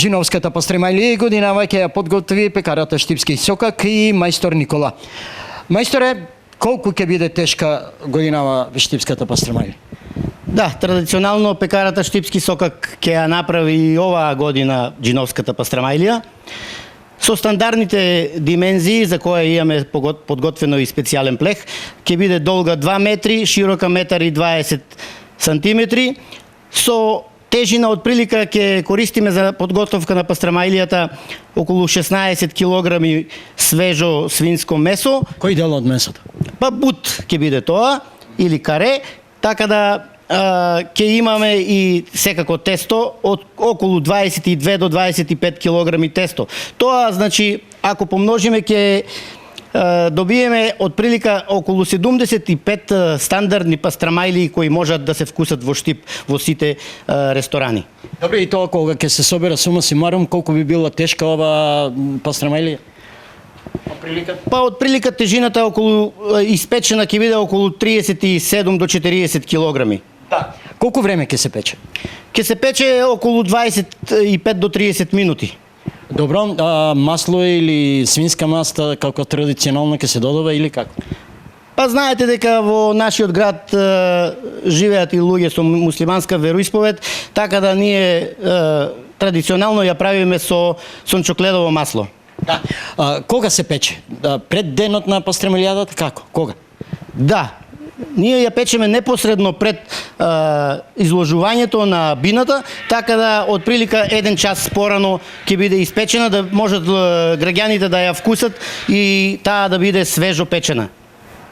Джиновската пастремајлија годинава ќе ја подготви пекарата Штипски сокак и мајстор Никола. Мајсторе, колку ќе биде тешка годинава Штипската пастремајлија? Да, традиционално пекарата Штипски сокак ќе ја направи и оваа година Джиновската пастремајлија. Со стандардните димензии за која имаме подготвено и специјален плех, ќе биде долга 2 метри, широка 1,20 сантиметри, со тежина од прилика ќе користиме за подготовка на пастремајлијата околу 16 килограми свежо свинско месо. Кој дел од месото? Па бут ќе биде тоа, или каре, така да ќе имаме и секако тесто од околу 22 до 25 килограми тесто. Тоа значи, ако помножиме ќе добиеме од прилика околу 75 стандардни пастремајлии кои можат да се вкусат во Штип во сите ресторани. Добре, и тоа кога ќе се собера сума сумарум, колку би била тешка ова пастремајлија? Па од прилика тежината околу испечена ќе биде околу 37 до 40 килограми. Да. Колку време ќе се пече? Ќе се пече околу 25 до 30 минути. Добро, масло или свинска маста како традиционално ќе се додава или како? Па знаете дека во нашиот град живеат и луѓе со муслиманска вероисповед, така да ние традиционално ја правиме со сончокледово масло. Да. Кога се пече? Пред денот на пастремајлијата како? Кога? Да. Ние ја печеме непосредно пред изложувањето на бината, така да од прилика 1 час порано ќе биде испечена, да можат граѓаните да ја вкусат и таа да биде свежо печена.